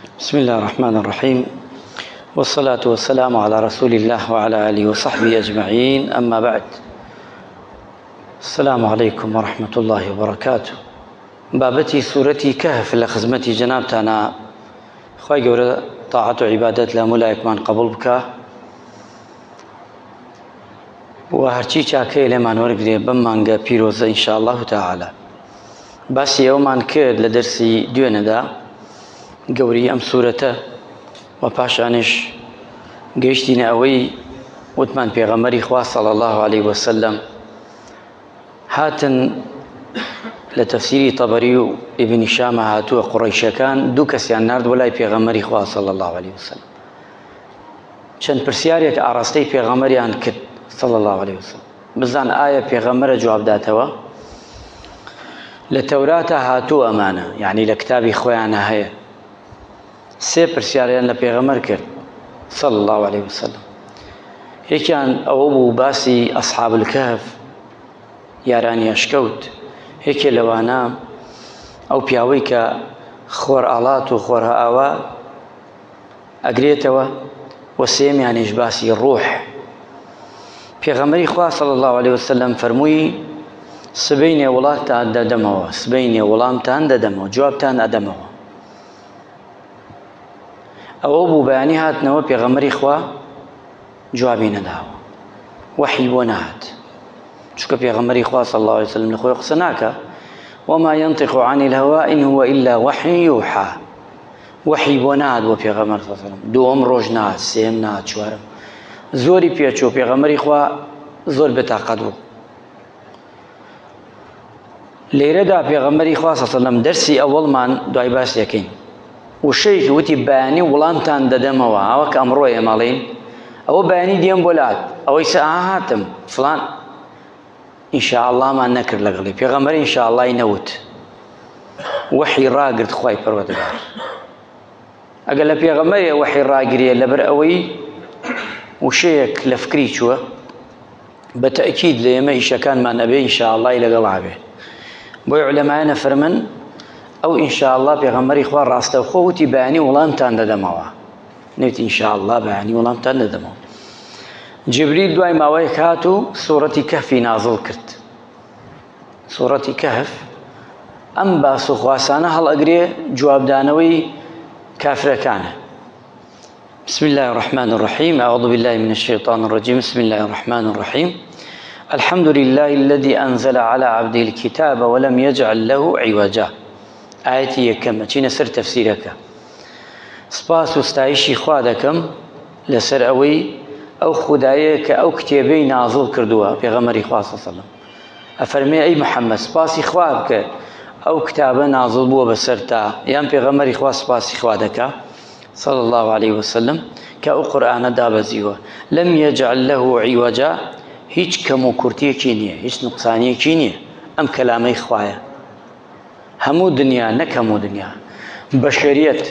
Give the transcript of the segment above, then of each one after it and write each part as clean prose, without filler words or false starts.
بسم الله الرحمن الرحيم، والصلاة والسلام على رسول الله وعلى آله وصحبه أجمعين، أما بعد. السلام عليكم ورحمة الله وبركاته. بابتي سورتي كهف لخزمتي جنابتنا خواهي قولة طاعة وعبادات لملايك من قبول بك وهرچی چاکەی لێمان وەرگرێ بمانگە پیرۆزە ئینشاء الله تعالى. باسی ئەومان کرد لە دەرسی دوێنەدا گەوری ئەم سوورەتە و پاشانش گەیشتینە ئەوەی وتمان پێغەمبەری خوا صلی الله عليه وسلم هاتن لە تەفسیری تەبەری و ئیبن هیشامە هاتووە قوڕەیشەکان دوو کەسیان ناردووە لای پێغەمبەری خوا صلی الله عليه وسلم. چەند پرسیارێک ئاڕاستەی پێغەمبەریان کرد صلى الله عليه وسلم، بزان آية پیغمبر جواب داتوا لتوراة هاتو أمانة، يعني لكتابي خويانا هيا سي پرسیاریان لپیغمبر کرد صلى الله عليه وسلم. هيكان أبو باسي أصحاب الكهف ياراني أشكوت هيك لوانا أو بياويك خور آلات وخور هاوا أقريتوا وسيم يعني إجباسي الروح. پیغمبری خوا صلی الله علیه وسلم فرمووی سبەی نێوەڵاتتان دەدەمەوە، سبەی نێوەڵامتان دەدەمەوە، جوابتان ئەدەمەوە. ئەوە بوو بەیانی هاتنەوە پێغەمبەری خوا جوابی نەداوە، وحی بۆ نەهات، چونکە پێغەمبەری خوا صلی الله علیه وسلم لە خۆی قسە ناکە وما ينطق عن الهوى إن هو إلا وحي يوحى. وحی بۆ نەهات بۆ پێغەمبەر صلی الله علیه وسلم، دووەم ڕۆژ نەهات، سێم نەهات، چوارەم. زۆری پێچوو پێغەمبەری خوا زۆر بێتاقەت بوو. لێرەدا پێغەمبەری خوا صلی الله علیه وسلم دەرسی ئەوەڵمان دوای باس دەکەین. وشەیەکی وتی بەیانی وڵامتان دەدەمەوە، ئەوە کە ئەمڕۆیە مەڵێن ئەوە بەیانی دێم بۆ لات، ئەوەی سە هاتم فڵان ئینشاء اللهمان نەکرد لەگەڵی پێغەمبەر ئینشاء اللهی نەوت، وحی ڕاگرت خوای پەروەردگار. ئەگەر لە پێغەمبەرێ وحی ڕاگرێ لەبەر ئەوەی وشەیەک لە فکری چووە بە تەئکید لە ئێمە ئیشەکانمان ئەبێ ئینشاء اللهی لەگەڵا بێ. بۆی عولەمایە فەرمن ئەو ئینشاء الله پێغەمبەری خوا ڕاستەوخۆ وتی بەیانی وەڵامتان دەدەمەوە، نەوتی ئینشاء الله بەیانی وەڵامتان دەدەمەوە. جبریل دوای ماوەیەک هات و سوورەتی کەهفی نازڵ کرد. سوورەتی کەهف ئەم باس و خواسانە هەڵئەگرێ جوابدانەوەی کافرەکانە. بسم الله الرحمن الرحيم. أعوذ بالله من الشيطان الرجيم. بسم الله الرحمن الرحيم. الحمد لله الذي أنزل على عبده الكتاب ولم يجعل له عوجا. آيتي كم چين سر تفسيرك. سپاس وستایشی خوا دەکەم لەسەر ئەوەی ئەو خودایە کە ئەو کتێبەی نازڵ کردووە پێغەمبەری خوا صلی الله علیه وسلم. ئەفەرمێ ئەی محەممەد سپاسی خوا بکە ئەو کتابە نازڵ بووە بەسەر تا، یان پێغەمبەری خوا سپاسی خوا دەکا صلى الله عليه وسلم كأو قرآن دابزيوه لم يجعل له عوجا، هيج كمو كورتيه كينيه، هيج نقصانيه كينيه. أم كلامي خوايا همو دنيا نكمو دنيا بشريت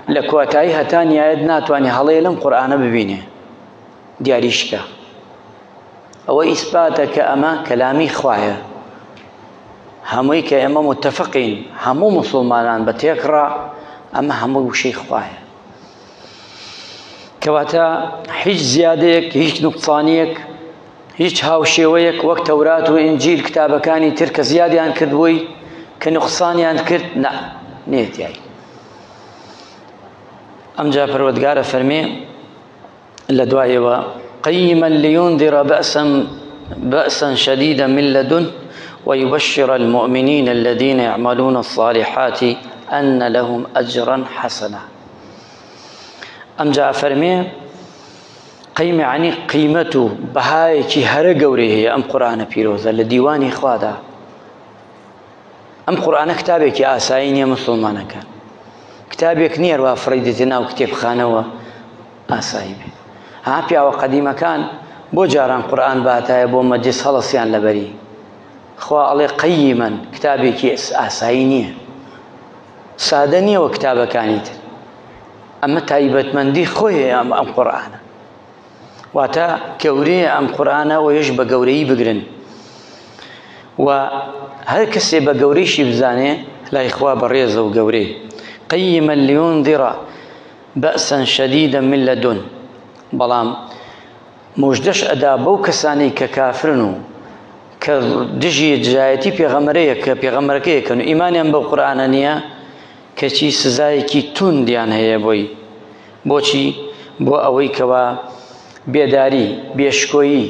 لكواتاي هتاني آيدنا تواني هليلم قرآن ببينه دياريشكا أو إثباتك أما كلامي خوايا هموي كأما متفقين همو مسلمان بتيكرا أما همو شي خوايا كواتا هیچ زیادەیەک هیچ نقصانیەک هیچ هاوشێوەیەک وەک تەورات و ئینجیل کتابەکانی تر کە زیادیان کردبووی کە نقصانیان کرد نە نێتیایی. ئەمجا پەروەردگارە فەرمێ لە دوایەوە قيما لينذر بأسا شديدا من لدن ويبشر المؤمنين الذين يعملون الصالحات أن لهم أجرا حسنا. أمجا فرمي قيمة يعني قيمته بهايكي هر قوريه أم قرآن بيروزة لديواني خوادا. أم قرآن كتابك آساين يا مسلمان كان كتابك نير وفريدتنا وكتاب خانوا آسايبه ها بيا وقديمة كان بوجاران قرآن باتايا بو مجلس خلصيان لبري خوا علي قيما كتابك آساينية سادنية وكتابة كانت أما تايبت من دي خوية أم قرآن واتا كوري أم قرآن ويشبه قوري بقرن وهر كسي بقوريشي بزاني لا إخوة بريزة وقوري قيما لينذر بأسا شديدا من لدن. بەڵام مژدەش ئەدا بەو کەسانەی کە کافرن و کە دژی دژایەتی پێغەمبەرەیە کە پێغەمبەرەکەیەکەن و ئیمانیان بەو قورئانە نییە کەچی سزایەکی توندیان هەیە بۆی. بۆچی؟ بۆ ئەوەی کەوا بێداری بێشکۆیی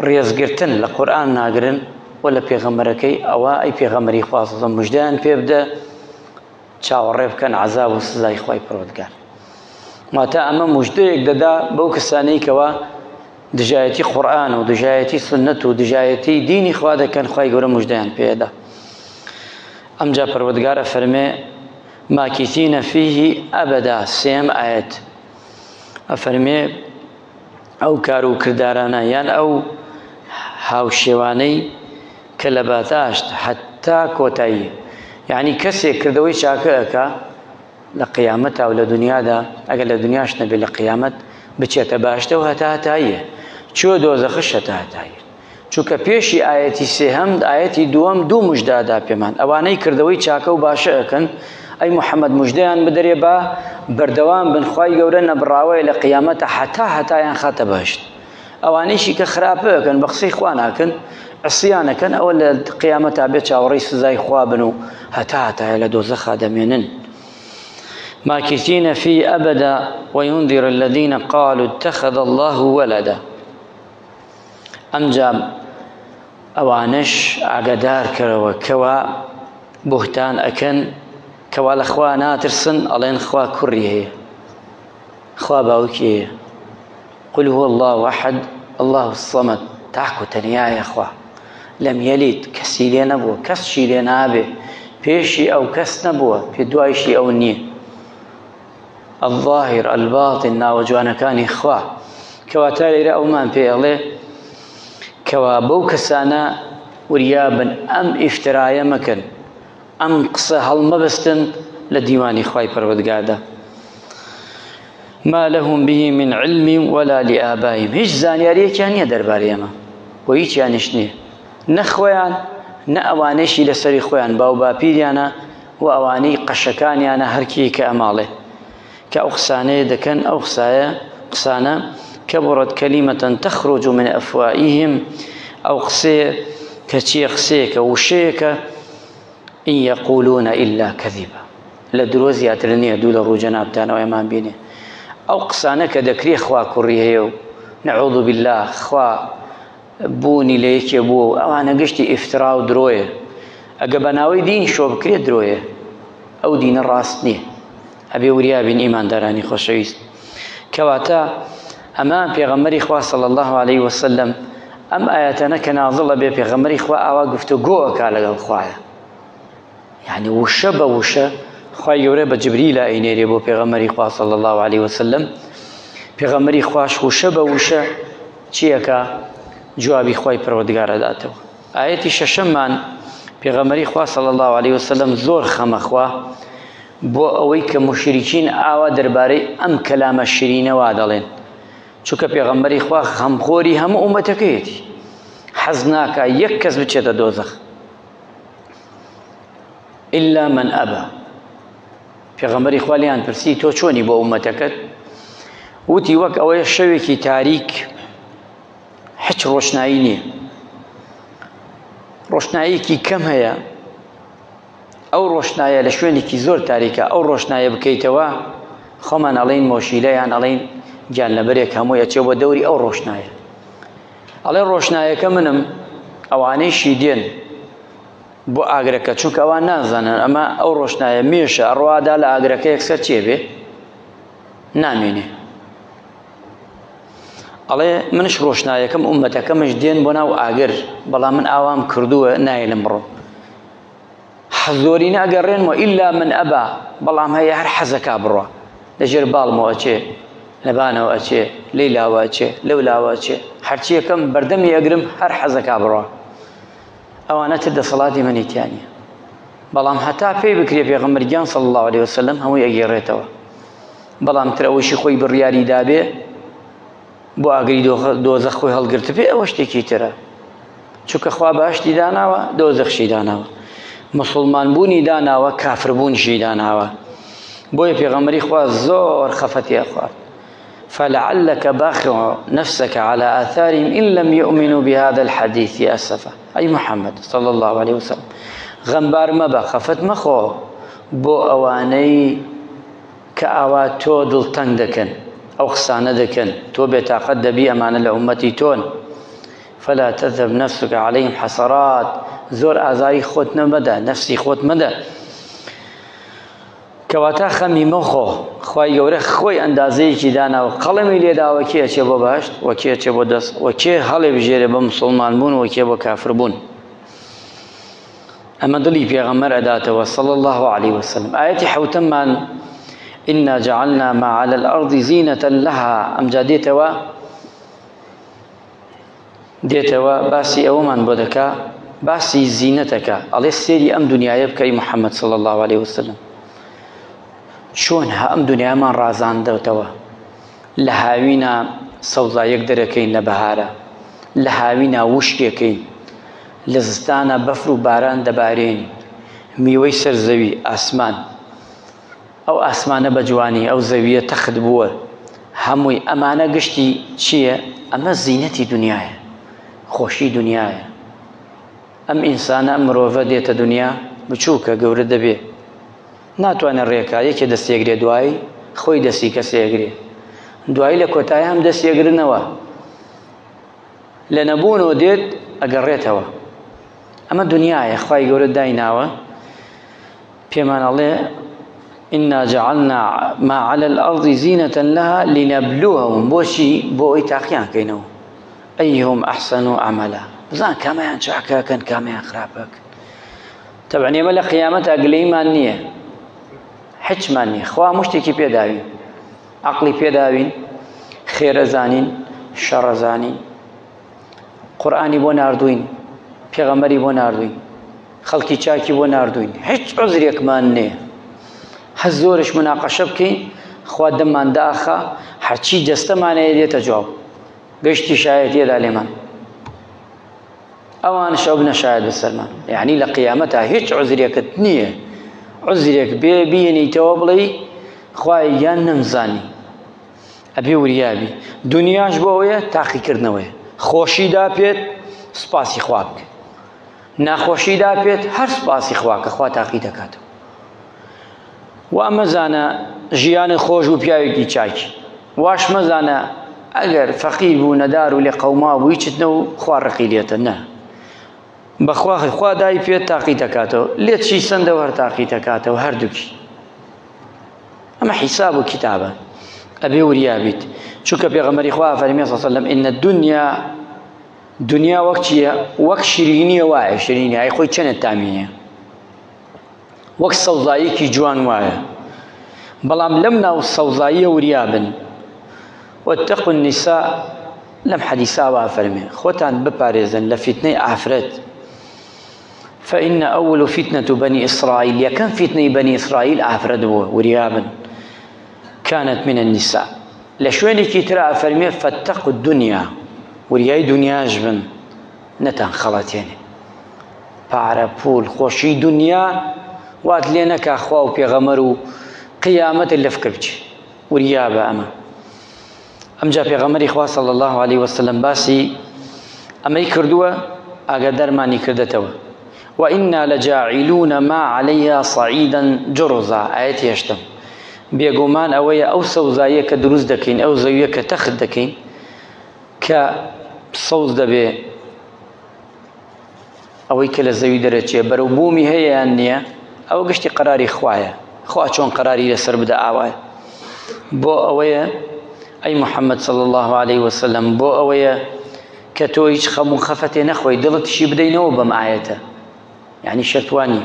ڕێزگرتن لە قورئان ناگرن و لە پێغەمبەرەکەی ئەوە ئەی پێغەمبەری خوا سەڵەم مژدەیان پێ بدە چاوەڕێ بکەن عەزاب و سزای خوای پەروەردگار. ماتا ئەمە مژدەیەک دەدا بەو کەسانەی کەوا دژایەتی قورئان و دژایەتی سنەت و دژایەتی دینی خوا دەکەن، خوای گەورە مژدەیان پێدا. ئەمجا پەروەردگارە فەرمێ ماکیثینە فیه ئەبەدا. سێم ئایەت ئەفەرمێ ئەو کار و کردارانە یان ئەو هاوشێوانەی کە لە بەهشت حتا کۆتایی، یعنی کەسێک کردەوەی چاکە ئەکا لە قیامەتا و لە دنیادا، ئەگەر لە دنیاش نەبێ لە قیامەت بچێتە باشتەوە هەتا هەتاییە، چوە دۆزەخش هەتا هەتاییە. چونکە پێشی ئایەتی سێهەم ئایەتی دووەم دوو مژدادا پێمان، ئەوانەی کردەوەی چاکە و باشە ئەکەن ئەی محەممەد مژدەیان بدەرێ با بەردەوام بن، خوای گەورە نەبڕاوەیە لە قیامەتە حتا هەتایان خاتە باشت. ئەوانەیشی کە خراپە ئەکەن بە قسەی خوا ناکەن عسیانەکەن ئەوە لە قیامەتا بێت چاوەڕێی سزای خوا بن و هەتا هەتایە لە دۆزەخا دەمێنن. ماكثين فيه أبدا وينذر الذين قالوا اتخذ الله ولدا. ئەمجا ئەوانش ئاگادار کەرەوە کەوا بوهتان ئەکەن، کەوا لە خوا ناترسن، ئەڵێن خوا کوڕی هەیە، خوا باوکی هەیە. قل هو الله أحد الله الصمد. تاکو تەنیایە خوا، لەم یەلید کەسی لێ نەبووە، کەسشی لێ نابێ، پێشی ئەو کەس نەبووە، پێ دوایشی ئەو نییە. الظاهر الباطن ناوەجوانەکانی خوا، کەواتە لێرە ئەومان پێ ئەڵێ کەوا بەو کەسانە وریابن ئەم ئیفترایە مەکەن، ئەم قسە هەڵمەبەستن لە دیوانی خوای پەروەردگاردا. ما لهم به من علم ولا لآبائهم. هیچ زانیاریەکیان نییە دەربارەی ئەمە، بۆ هیچیانیش نییە، نە خۆیان نە ئەوانەیشی لەسەری خۆیان باو باپیریانە و ئەوانەی قەشەکانیانە هەرکی کە ئەماڵێ کە ئەو قسانەیە دەکەن. ئەو قسانە كبرت كلمة تخرج من أفواههم، أو قسية كشيء قسيك وشيك إن يقولون إلا كذبا. لدروزي أترني دول روجنا بتاعنا ويمان بيني أو قسانة كذكري خوا كريه نعوذ بالله خوا بوني ليك يبو، أو أنا قشتي افتراء ودروية أجبناوي دين شو بكري دروية أو دين الراسني أبي وريا بن إيمان داراني خوشويس. كواتا أما پیغمبری خوا صلی الله علیه وسلم ام آیاتنا که نازل به پیغمبری خوا آوا گفتگو که لگل خواه، یعنی وشه به وشه خواه گوره به جبریل اینیری بو پیغمبری خوا صلی الله علیه وسلم. پیغمبری خواش وشه به وشه چیه که جوابی خوای پروردگار داتو. آیتی ششمان پیغمبری خوا صلی الله علیه وسلم زور خم خوا بو اوی که مشرکین آوا درباره ام کلام شیرین وادلین، چونکە پێغەمبەری خوا خەمخۆری هەموو ئومەتەکەیەتی، حەز ناکا یەک کەس بچێتە دۆزەخ إلا من ئەبا. پێغەمبەری خوا لیان پرسی تۆ چۆنی بۆ ئومەتەکەت؟ وتی وەک ئەوەیە شەوێکی تاریک هیچ ڕۆشنایی نییە، ڕۆشناییەکی کەم هەیە، ئەو ڕۆشنایە لە شوێنێکی زۆر تاریکە، ئەو ڕۆشنایە بکەیتەوە خۆمان ئەڵێن مۆشیلەیان ئەڵێن گیان لەبەرێک هەمووی ئەچێ بۆ دەوری ئەو ڕۆشنایە. ئەڵێ ڕۆشنایەکە منم ئەوانەیشی دێن بۆ ئاگرەکە، چونکە ئەوان نازانن ئەمە ئەو ڕۆشنایە مێشە ئەڕوادا لە ئاگرەکە یەکسەر چێ بێ نامێنێ. ئەڵێ منش ڕۆشنایەکەم ئومەتەکەمش دێن بۆ ناو ئاگر، بەڵام من ئاوام کردووە نایە لەم بڕۆ زۆری ناگەڕێنەوە ئیلا من ئەبا، بەڵام هەیە هەر حەزەکا بڕۆ لەژێر باڵمەوە ئەچێ، لەبانەوە ئەچێ، لەیلاوە ئەچێ، لەولاوە ئەچێ، هەرچی یەکەم بەردەمی ئەگرم هەر حەزەکا بڕۆ. ئەوانە تر دەسەڵاتی منیتیانە، بەڵام هەتا پێی بکرێ پێغەمبەر گیان صلی الله علیه وسلم هەمووی ئەگێڕێتەوە. بەڵام تر ئەوەشی خۆی بڕیاری دابێ بۆ ئاگری دۆزەخ خۆی هەڵگرتە پێ، ئەوە شتێکی ترە، چونکە خوا باشتی داناوە دۆزەخشی داناوە، مسلمان بوونی داناوە کافر بوونیشی داناوە. بوي پێغەمبەری خوا زۆر خەفەتی خوارد فلعلك باخع نفسك على آثارهم إن لم يؤمنوا بهذا الحديث أسفا أي محمد صلى الله عليه وسلم غنبار مبا خفت مخو بو أواني كأوا تو دلتنگ دكن أو خسانة دكن تو بتاقد بي أمان لأمتي تون فلا تذهب نفسك عليهم حسرات زور آزاري خوت مدى نفسي خوت مدى كواتا خمي مخو خواهي گەورە خۆی ئەندازەیەکی دانا و قەڵەمی لێداوە کێ ئەچێ بۆ باشت و کێ ئەچێ بۆ دەست و کێ هەڵێ بژێرێ بە موسڵمان بوون و کێ بۆ کافر بوون ئەمە دڵی پێغەمبەر ئەداتەوە صلى الله عليه وسلم ئاەتی حەوتەممان إنا جعلنا ما على الأرض زينة لها ئەمجا دێتەوە باسی ئەوەمان بۆ دەکا باسی زینەتەکە ئەڵێ سێری ئەم دنیایە بکەی محەممەد صلى الله عليه وسلم چۆن ئەم دنیامان ڕازاندەوە لە هاوینە سەوزایەک دەرەکەین لە بەهارە لە هاوینە وشکێکەین لە زستانە بەفر و باران دەبارێنی میوەی سەر زەوی ئاسمان ئەو ئاسمانە بە جوانی ئەو زەویە تەخت بووە هەمووی ئەمانە گشتی چییە؟ ئەمە زینەتی دنیاە خۆشی دنیاە ئەم ئینسانە ئەم مرۆڤە دێتە دنیا بچووکە گەورە دەبێ ناتوانێت ڕێکا یەکێ دەستێگرێ دوایی خۆی دەستی کەسێگرێ دوایی لە کۆتایی هەم دەستێگرنەوە لە نەبوونەوە دێت ئەگەڕێتەوە ئەمە دنیاە خوای گەورە دایناوە پێمان ئەڵێ إنا جعلنا ما على الأرض زينة لها لنبلوهم بوشي بوئي تاقيان كينو أيهم أحسن عملا بزان كامیان چاکەکەن کامیان خراپەکەن طبعا ئێمە لە قیامەت ئەگلەیمان نییە حچمان نییە خوا مشتێکی پێداوین عەقڵی پێداوین خێرە زانین شەڕە زانین قورئانی بۆ ناردوین پێغەمبەری بۆ ناردوین خەڵکی چاکی بۆ ناردوین هیچ عوزرێکمان نییە هەر زۆرش مناقەشە بکەین خوا دەممان داخە هەرچی جەستەمانەیە دێتە جواب گەشتی شایەتیەدا لێمان ئەوان شەو بنە شاید بەسەرمان یعنی لە قیامەتە هیچ عوزرێکت نییە عوزرێک بێ بینیتەوە بڵێ خوای یان نەمزانی ئەبێ وریابی دنیاش بۆ ئەوەیە تاقیکردنەوەیە خۆشیدا پێت سپاسی خوا بکە ناخۆشیدا پێت هەر سپاسی خوا کە خوا تاقی دەکاتەوە و ئەمە زانە ژیانی خۆش و پیاوێکی چاکی واش مەزانە ئەگەر فەقیر بوو نەدار و لێ قەوما بوو هیچت نە و خوا ڕقی لێتە نە بەخوا خوا دای پێت تاقی دەکاتەوە لێت چی سندەوە هەر تاقی دەکاتەوە هەردووکی ئەمە حیساب و کتابە ئەبێ وریابیت چونکە پێغەمبەری خوا فەرمی صلی الله علیه وسلم إن دنیا وەک چییە وەک شیرینیە وایە شیرینی ئای خۆی چەنت تامینە وەک سەوزاییەکی جوان وایە بەڵام لەم ناو سەوزاییە وریابن واتقوا النساء لم حديثا وافرمي خوتان بباريزن لفتنة عفرت فإن أول فتنة بني إسرائيل يكن فتنة بني إسرائيل عفرت وريابا كانت من النساء لشويني كي ترى فرمي فاتقوا الدنيا ورياي دنيا جبن نتان خلاتين بعرب فول خوشي دنيا وات لينك أخوة وبيغمروا قيامة اللي فكرتش وريابا أما ئەمجا پێغەمبەری خوا صلی الله عليه وسلم باسی ئەمەی کردووە ئاگادارمانی کردێتەوە وإنا لجاعلون ما عليها صعيدا جرزا ئاەتی هێشتم بێگومان ئەوەیە ئەو سەوزاییە کە دروست دەکەین ئەو زەویە کە تەخت دەکەین کە سەوز دەبێ ئەوەی کە لە زەوی دەرەچێ بەرەو بوومی هەیە یان نییە ئەوە گشتی قەراری خوایە خوا چۆن قەراری لەسەر بدە ئاوایە بۆ ئەوەیە أي محمد صلى الله عليه وسلم بو أويا كتويج خمو خفتي نخوي دلت شي بدينو بم آياته يعني شرطواني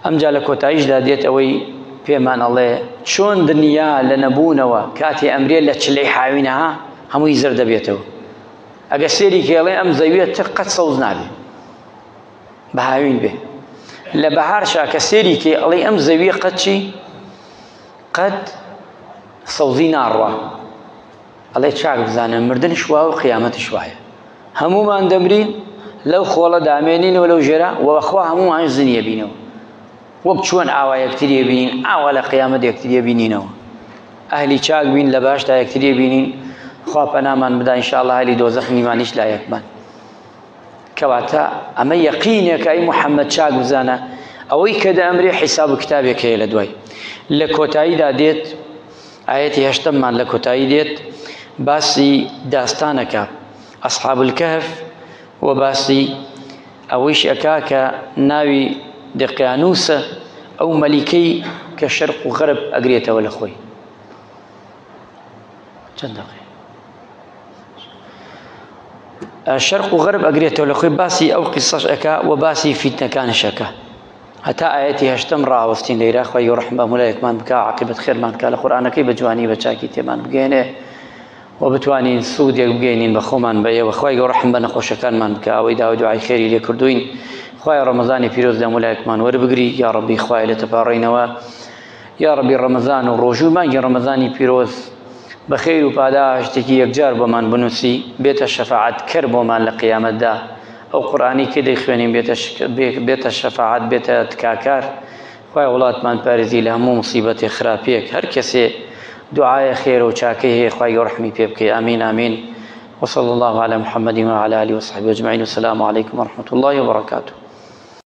أم جالك وتعيش داديت أوي بيمان الله شون دنيا لنبونوا كاتي أمري لتشلي حاوينها همو يزرد بيتو أقسيري كيالي أم زيوية قد صوزنا بي بهاوين به لبهار شا كسيري كيالي أم زيوية قد شي قد صوزينا الروح الله چاک بزانه مردن شوا و قیامت شوایە هەمومان دەمرین لەو خۆڵە دامێنین و لەو ژێرە و بەخوا هەمومان زنیە بینەوە وەک چۆن ئاوا یەکتری بینین ئاوا لە قیامەت یەکتری بینینەوە ئەهلی چاک بین لە باشدا یەکتری بینین خوا پەنامان بدا ئینشاءالله ئەهلی دۆزەخ نیمانیش لا یەکمان کەواتە ئەمە یەقینێکە ئەی محەممەد چاک بزانە ئەوەی کە دەئەمرێ حیساب و کتابێک هەیە لە دوای لە کۆتاییدا دێت ئاەتی هەشتممان لە کۆتایی دێت باسی داستانەکە ئەصحاب الکەهف و باسی ئەوەیش ئەکا کە ناوی دقیانوسە ئەو مەلیکەی کە شەرق و غەرب ئەگرێتەوە لە خۆی چەند دقیقە شەرق و غەرب ئەگرێتەوە لە خۆی باسی ئەو قیسەش ئەکا و باسی فیتنەکانش ئەکا هەتا ئاەتی هەشتم ڕاوەستین لەیرا خوای ڕەحم بە مولایەکمان بکە عاقبەت خێرمان بکە لە قورئانەکەی بە جوانی بە چاکی تێمان بگەێنێ و بتوانین سوودێک بگەینین بە خۆمان بە ئێوە خوای ڕەحم بە نەخۆشەکانمان بکە ئەوەی داوای دوعای خێری لێ کردوین خوای ڕەمەزانی پیرۆز لە مولایەکمان وەربگری یا ڕەبی خوای لە تەپاڕینەوە یا ڕەبی ڕەمەزان و ڕۆژوو مانگی ڕەمەزانی پیرۆز بەخێر و پاداشتێکی یەکجار بۆمان بنووسی بێتە شەفاعەت کەر بۆمان لە قیامەتدا ئەو قورئانی کە دەیخوێنین بێتە شەفاعەت بێتە تکاکار خوای وڵاتمان پارێزی لە هەموو موسیبەتێ خراپێک هەر کەسێ دعای خێر و چاکەی هەیە خوای ڕەحمی پێ بکەی ئامین ئامین وصلى الله على محمد وعلى آله وصحبه أجمعين والسلام عليكم ورحمة الله وبركاته